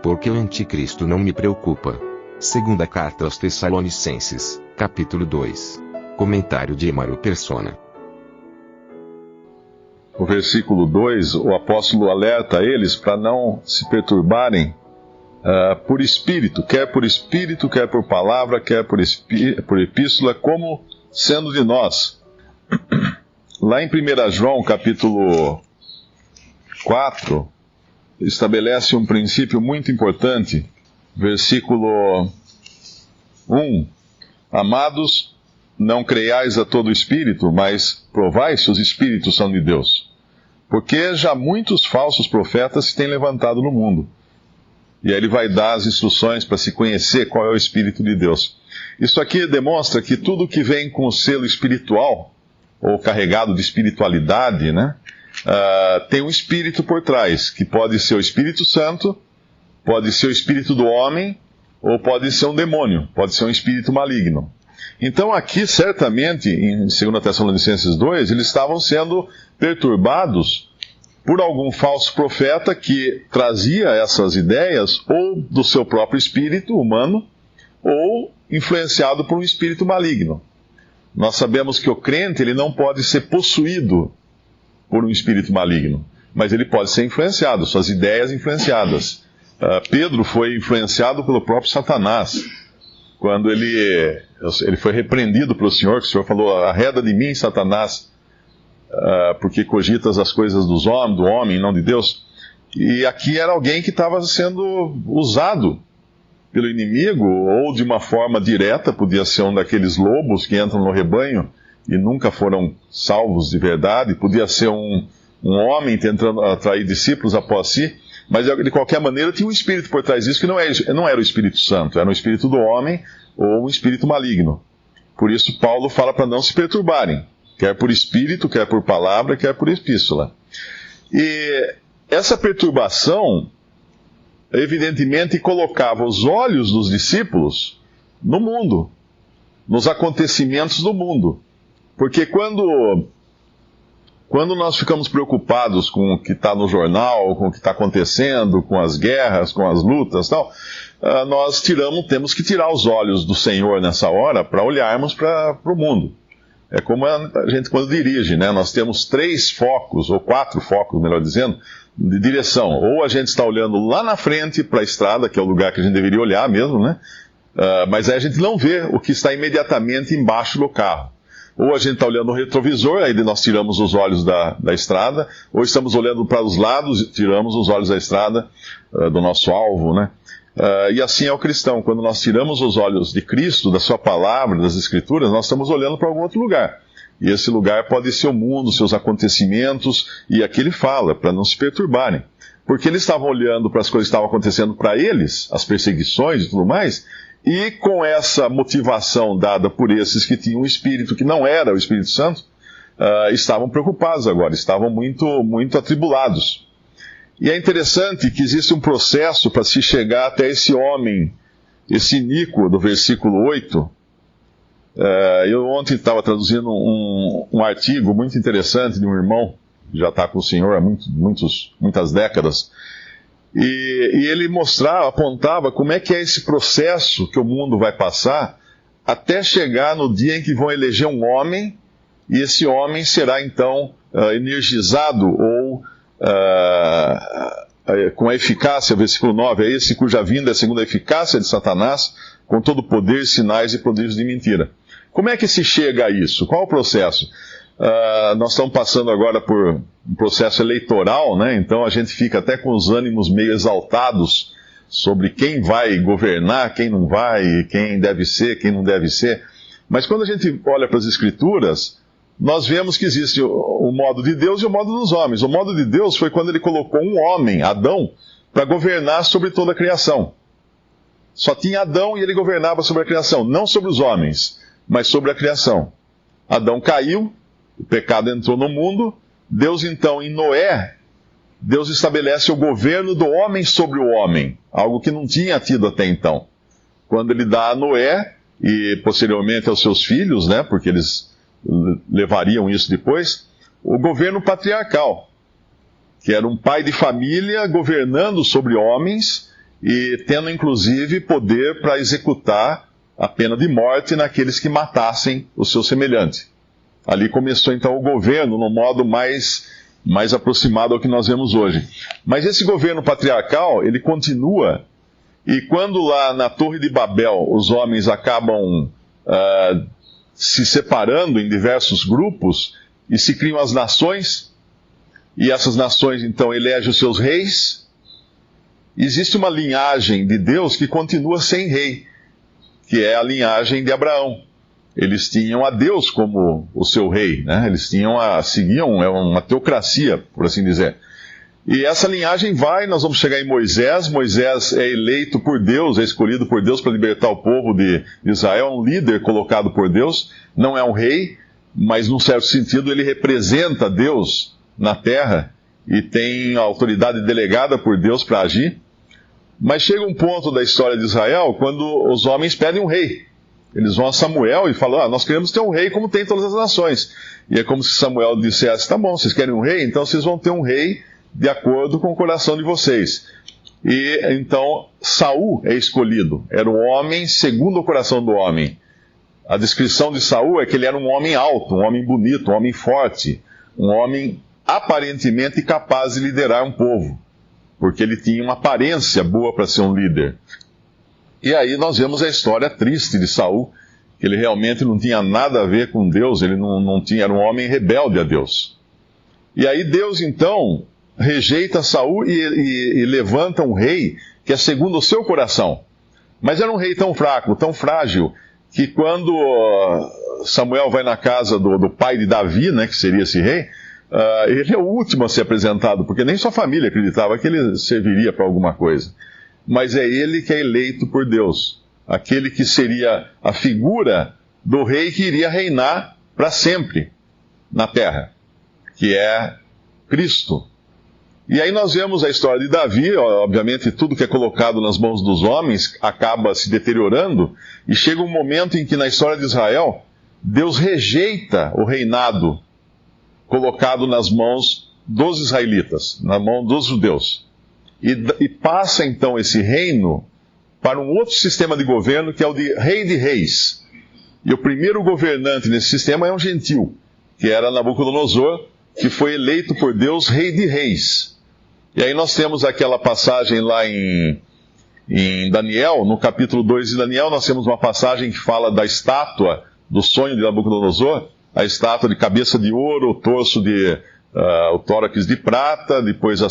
porque o anticristo não me preocupa. Segunda carta aos Tessalonicenses, capítulo 2. Comentário de Emaro Persona. No versículo 2, o apóstolo alerta eles para não se perturbarem por espírito, quer por palavra, quer por epístola, como sendo de nós. Lá em 1 João, capítulo 4, estabelece um princípio muito importante, versículo 1. Amados, não creiais a todo espírito, mas provai se os espíritos são de Deus. Porque já muitos falsos profetas se têm levantado no mundo. E aí ele vai dar as instruções para se conhecer qual é o Espírito de Deus. Isso aqui demonstra que tudo que vem com o selo espiritual, ou carregado de espiritualidade, né, tem um espírito por trás, que pode ser o Espírito Santo, pode ser o espírito do homem, ou pode ser um demônio, pode ser um espírito maligno. Então aqui, certamente, em 2 Tessalonicenses 2, eles estavam sendo perturbados por algum falso profeta que trazia essas ideias ou do seu próprio espírito humano, ou influenciado por um espírito maligno. Nós sabemos que o crente ele não pode ser possuído por um espírito maligno, mas ele pode ser influenciado, suas ideias influenciadas. Pedro foi influenciado pelo próprio Satanás, quando ele foi repreendido pelo Senhor, que o Senhor falou: arreda de mim, Satanás, porque cogitas as coisas do homem, não de Deus. E aqui era alguém que estava sendo usado pelo inimigo, ou de uma forma direta, podia ser um daqueles lobos que entram no rebanho e nunca foram salvos de verdade, podia ser um homem tentando atrair discípulos após si, mas de qualquer maneira tinha um espírito por trás disso, que não era o Espírito Santo, era um espírito do homem ou um espírito maligno. Por isso Paulo fala para não se perturbarem, quer por espírito, quer por palavra, quer por epístola. E essa perturbação, evidentemente, colocava os olhos dos discípulos no mundo, nos acontecimentos do mundo. Porque quando nós ficamos preocupados com o que está no jornal, com o que está acontecendo, com as guerras, com as lutas e tal, nós temos que tirar os olhos do Senhor nessa hora para olharmos para o mundo. É como a gente quando dirige, né? Nós temos 3 focos, ou 4 focos, melhor dizendo, de direção. Ou a gente está olhando lá na frente para a estrada, que é o lugar que a gente deveria olhar mesmo, né? Mas aí a gente não vê o que está imediatamente embaixo do carro. Ou a gente está olhando no retrovisor, aí nós tiramos os olhos da estrada, ou estamos olhando para os lados e tiramos os olhos da estrada, do nosso alvo, né? E assim é o cristão. Quando nós tiramos os olhos de Cristo, da sua palavra, das Escrituras, nós estamos olhando para algum outro lugar. E esse lugar pode ser o mundo, seus acontecimentos, e aqui ele fala, para não se perturbarem. Porque eles estavam olhando para as coisas que estavam acontecendo para eles, as perseguições e tudo mais, e com essa motivação dada por esses que tinham um espírito que não era o Espírito Santo, estavam preocupados agora, estavam muito, muito atribulados. E é interessante que existe um processo para se chegar até esse homem, esse iníquo do versículo 8. Eu ontem estava traduzindo um artigo muito interessante de um irmão, que já está com o Senhor há muitas décadas, e ele apontava como é que é esse processo que o mundo vai passar até chegar no dia em que vão eleger um homem, e esse homem será então energizado ou com a eficácia, versículo 9, é esse cuja vinda é segundo a eficácia de Satanás, com todo poder, sinais e prodígios de mentira. Como é que se chega a isso? Qual o processo? Nós estamos passando agora por um processo eleitoral, né? Então a gente fica até com os ânimos meio exaltados sobre quem vai governar, quem não vai, quem deve ser, quem não deve ser. Mas quando a gente olha para as Escrituras, nós vemos que existe o modo de Deus e o modo dos homens. O modo de Deus foi quando ele colocou um homem, Adão, para governar sobre toda a criação. Só tinha Adão e ele governava sobre a criação, não sobre os homens, mas sobre a criação. Adão caiu, o pecado entrou no mundo, Deus então, em Noé, Deus estabelece o governo do homem sobre o homem, algo que não tinha tido até então. Quando ele dá a Noé, e posteriormente aos seus filhos, né, porque eles levariam isso depois, o governo patriarcal, que era um pai de família governando sobre homens e tendo inclusive poder para executar a pena de morte naqueles que matassem o seu semelhante. Ali começou então o governo no modo mais aproximado ao que nós vemos hoje. Mas esse governo patriarcal, ele continua, e quando lá na Torre de Babel os homens acabam se separando em diversos grupos e se criam as nações, e essas nações então elegem os seus reis, existe uma linhagem de Deus que continua sem rei, que é a linhagem de Abraão. Eles tinham a Deus como o seu rei, né? Eles seguiam uma teocracia, por assim dizer. E essa linhagem nós vamos chegar em Moisés. Moisés é eleito por Deus, é escolhido por Deus para libertar o povo de Israel, é um líder colocado por Deus, não é um rei, mas num certo sentido ele representa Deus na terra e tem a autoridade delegada por Deus para agir. Mas chega um ponto da história de Israel quando os homens pedem um rei. Eles vão a Samuel e falam, nós queremos ter um rei como tem todas as nações. E é como se Samuel dissesse, tá bom, vocês querem um rei? Então vocês vão ter um rei de acordo com o coração de vocês. E então Saul é escolhido. Era o homem segundo o coração do homem. A descrição de Saul é que ele era um homem alto, um homem bonito, um homem forte, um homem aparentemente capaz de liderar um povo, porque ele tinha uma aparência boa para ser um líder. E aí nós vemos a história triste de Saul, que ele realmente não tinha nada a ver com Deus, ele não tinha, era um homem rebelde a Deus. E aí Deus então rejeita Saul e levanta um rei que é segundo o seu coração. Mas era um rei tão fraco, tão frágil, que quando Samuel vai na casa do pai de Davi, né, que seria esse rei, ele é o último a ser apresentado, porque nem sua família acreditava que ele serviria para alguma coisa. Mas é ele que é eleito por Deus, aquele que seria a figura do rei que iria reinar para sempre na terra, que é Cristo. E aí nós vemos a história de Davi. Obviamente tudo que é colocado nas mãos dos homens acaba se deteriorando, e chega um momento em que na história de Israel, Deus rejeita o reinado colocado nas mãos dos israelitas, na mão dos judeus. E passa então esse reino para um outro sistema de governo, que é o de rei de reis. E o primeiro governante nesse sistema é um gentil, que era Nabucodonosor, que foi eleito por Deus rei de reis. E aí nós temos aquela passagem lá em Daniel, no capítulo 2 de Daniel, nós temos uma passagem que fala da estátua do sonho de Nabucodonosor, a estátua de cabeça de ouro, o torso o tórax de prata, depois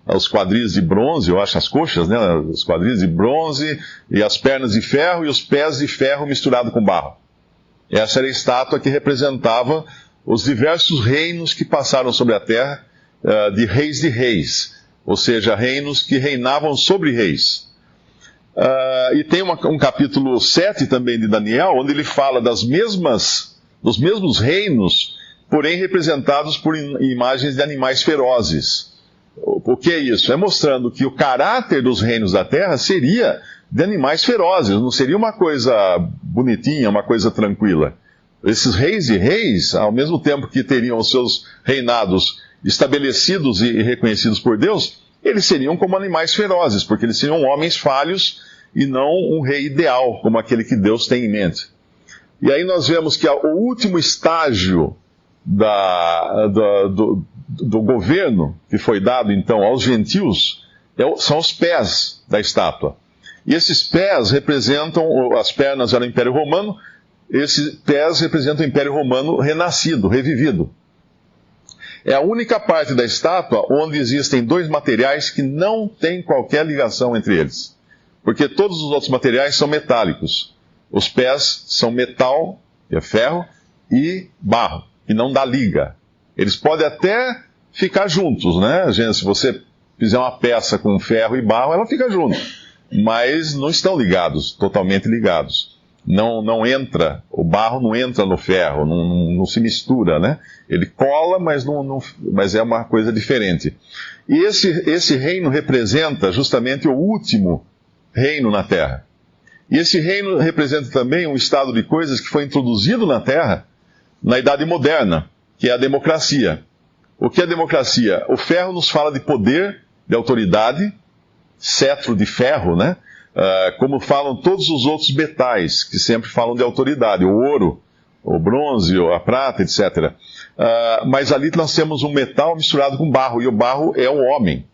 os quadris de bronze, eu acho, as coxas, né? Os quadris de bronze, e as pernas de ferro, e os pés de ferro misturado com barro. Essa era a estátua que representava os diversos reinos que passaram sobre a terra, de reis, ou seja, reinos que reinavam sobre reis. E tem um capítulo 7 também de Daniel, onde ele fala dos mesmos reinos, porém representados por imagens de animais ferozes. O que é isso? É mostrando que o caráter dos reinos da terra seria de animais ferozes, não seria uma coisa bonitinha, uma coisa tranquila. Esses reis e reis, ao mesmo tempo que teriam os seus reinados estabelecidos e reconhecidos por Deus, eles seriam como animais ferozes, porque eles seriam homens falhos e não um rei ideal, como aquele que Deus tem em mente. E aí nós vemos que o último estágio do governo que foi dado então aos gentios são os pés da estátua. E esses pés representam, as pernas eram o Império Romano, esses pés representam o Império Romano renascido, revivido. É a única parte da estátua onde existem dois materiais que não têm qualquer ligação entre eles, porque todos os outros materiais são metálicos. Os pés são metal, que é ferro, e barro, que não dá liga. Eles podem até ficar juntos, né? Gente, se você fizer uma peça com ferro e barro, ela fica junto. Mas não estão ligados, totalmente ligados. Não entra, o barro não entra no ferro, não se mistura, né? Ele cola, mas é uma coisa diferente. E esse reino representa justamente o último reino na Terra. E esse reino representa também um estado de coisas que foi introduzido na Terra na Idade Moderna, que é a democracia. O que é a democracia? O ferro nos fala de poder, de autoridade, cetro de ferro, né? Como falam todos os outros metais, que sempre falam de autoridade, o ouro, o bronze, a prata, etc. Mas ali nós temos um metal misturado com barro, e o barro é o homem,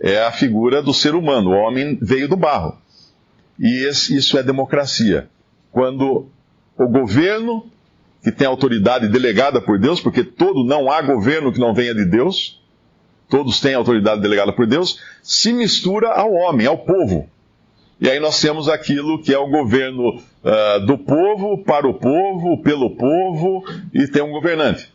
é a figura do ser humano, o homem veio do barro. E isso é democracia. Quando o governo, que tem autoridade delegada por Deus, porque não há governo que não venha de Deus, todos têm autoridade delegada por Deus, se mistura ao homem, ao povo. E aí nós temos aquilo que é o governo do povo, para o povo, pelo povo, e tem um governante.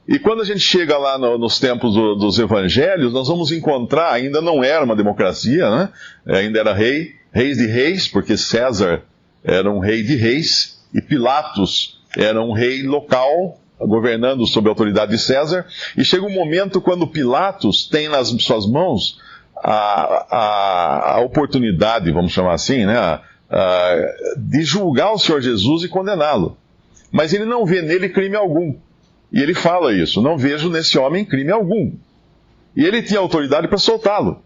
E quando a gente chega lá nos tempos dos evangelhos, nós vamos encontrar, ainda não era uma democracia, né? Ainda era reis de reis, porque César era um rei de reis, e Pilatos era um rei local, governando sob a autoridade de César. E chega um momento quando Pilatos tem nas suas mãos a oportunidade, vamos chamar assim, né, de julgar o Senhor Jesus e condená-lo. Mas ele não vê nele crime algum. E ele fala isso: não vejo nesse homem crime algum. E ele tinha autoridade para soltá-lo.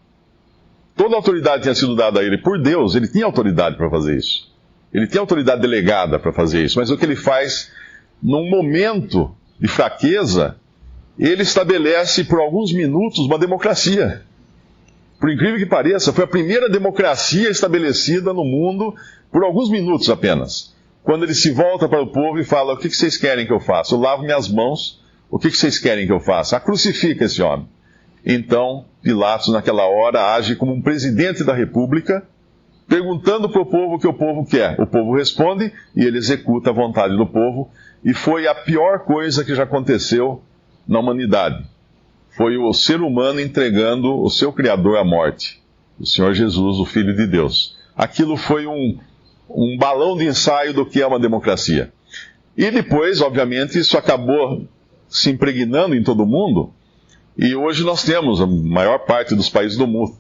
Toda a autoridade tinha sido dada a ele por Deus, ele tinha autoridade para fazer isso. Ele tinha autoridade delegada para fazer isso. Mas o que ele faz, num momento de fraqueza, ele estabelece por alguns minutos uma democracia. Por incrível que pareça, foi a primeira democracia estabelecida no mundo por alguns minutos apenas. Quando ele se volta para o povo e fala: o que vocês querem que eu faça? Eu lavo minhas mãos, o que vocês querem que eu faça? Crucifica esse homem. Então, Pilatos, naquela hora, age como um presidente da república, perguntando para o povo o que o povo quer. O povo responde e ele executa a vontade do povo. E foi a pior coisa que já aconteceu na humanidade. Foi o ser humano entregando o seu Criador à morte, o Senhor Jesus, o Filho de Deus. Aquilo foi um balão de ensaio do que é uma democracia. E depois, obviamente, isso acabou se impregnando em todo o mundo, e hoje nós temos a maior parte dos países do mundo.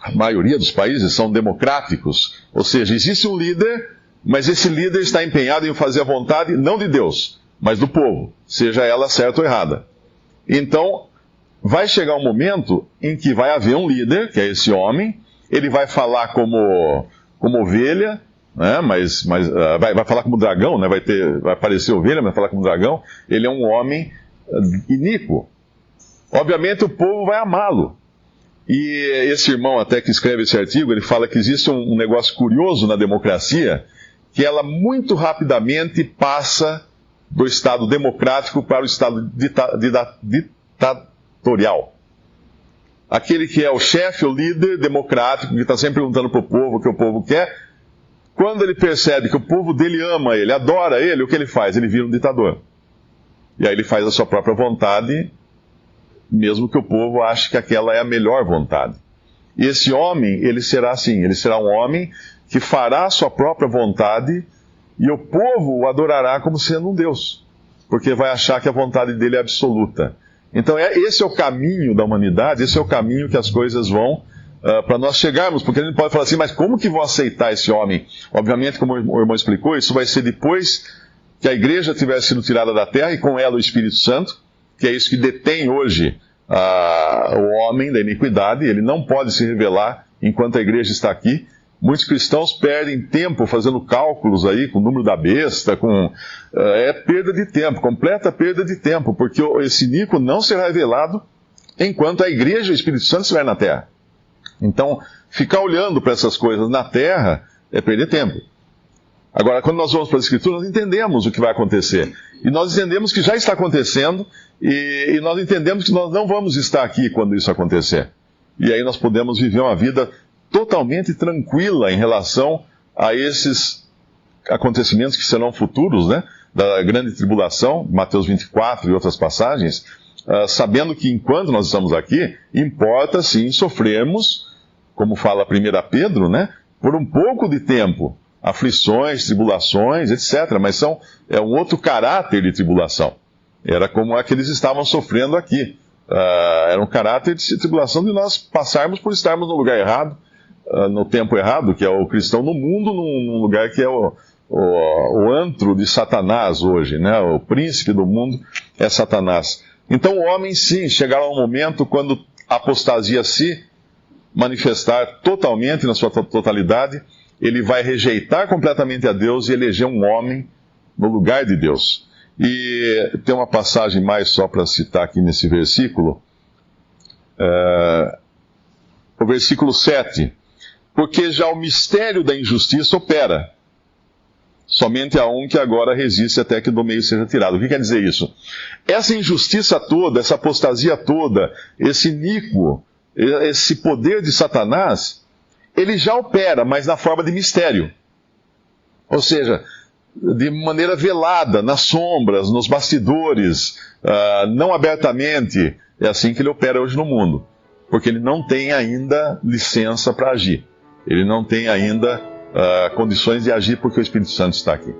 A maioria dos países são democráticos, ou seja, existe um líder, mas esse líder está empenhado em fazer a vontade não de Deus, mas do povo, seja ela certa ou errada. Então, vai chegar um momento em que vai haver um líder, que é esse homem, ele vai falar como ovelha, né? Mas vai falar como dragão, né? Vai parecer ovelha, mas vai falar como dragão. Ele é um homem iníquo. Obviamente o povo vai amá-lo. E esse irmão até que escreve esse artigo, ele fala que existe um negócio curioso na democracia, que ela muito rapidamente passa do Estado democrático para o Estado ditatorial. Aquele que é o chefe, o líder democrático, que está sempre perguntando para o povo o que o povo quer, quando ele percebe que o povo dele ama ele, adora ele, o que ele faz? Ele vira um ditador. E aí ele faz a sua própria vontade, mesmo que o povo ache que aquela é a melhor vontade. E esse homem, ele será assim, ele será um homem que fará a sua própria vontade e o povo o adorará como sendo um Deus, porque vai achar que a vontade dele é absoluta. Então esse é o caminho da humanidade, esse é o caminho que as coisas vão para nós chegarmos, porque a gente pode falar assim, mas como que vão aceitar esse homem? Obviamente, como o irmão explicou, isso vai ser depois que a igreja tiver sido tirada da terra e com ela o Espírito Santo, que é isso que detém hoje o homem da iniquidade. Ele não pode se revelar enquanto a igreja está aqui. Muitos cristãos perdem tempo fazendo cálculos aí com o número da besta, é perda de tempo, completa perda de tempo, porque esse iníquo não será revelado enquanto a igreja e o Espírito Santo estiver na terra. Então, ficar olhando para essas coisas na terra é perder tempo. Agora, quando nós vamos para as Escrituras, nós entendemos o que vai acontecer. E nós entendemos que já está acontecendo, e nós entendemos que nós não vamos estar aqui quando isso acontecer. E aí nós podemos viver uma vida totalmente tranquila em relação a esses acontecimentos que serão futuros, né? Da grande tribulação, Mateus 24 e outras passagens, sabendo que enquanto nós estamos aqui, importa sim sofrermos, como fala 1 Pedro, né? Por um pouco de tempo, aflições, tribulações, etc. Mas é um outro caráter de tribulação. Era como a que eles estavam sofrendo aqui. Era um caráter de tribulação de nós passarmos por estarmos no lugar errado, no tempo errado, que é o cristão no mundo, num lugar que é o antro de Satanás hoje, né? O príncipe do mundo é Satanás. Então o homem, sim, chegará um momento quando a apostasia se manifestar totalmente, na sua totalidade. Ele vai rejeitar completamente a Deus e eleger um homem no lugar de Deus. E tem uma passagem mais só para citar aqui nesse versículo. O versículo 7. Porque já o mistério da injustiça opera. Somente há um que agora resiste até que do meio seja tirado. O que quer dizer isso? Essa injustiça toda, essa apostasia toda, esse iníquo, esse poder de Satanás, ele já opera, mas na forma de mistério. Ou seja, de maneira velada, nas sombras, nos bastidores, não abertamente. É assim que ele opera hoje no mundo. Porque ele não tem ainda licença para agir. Ele não tem ainda condições de agir porque o Espírito Santo está aqui.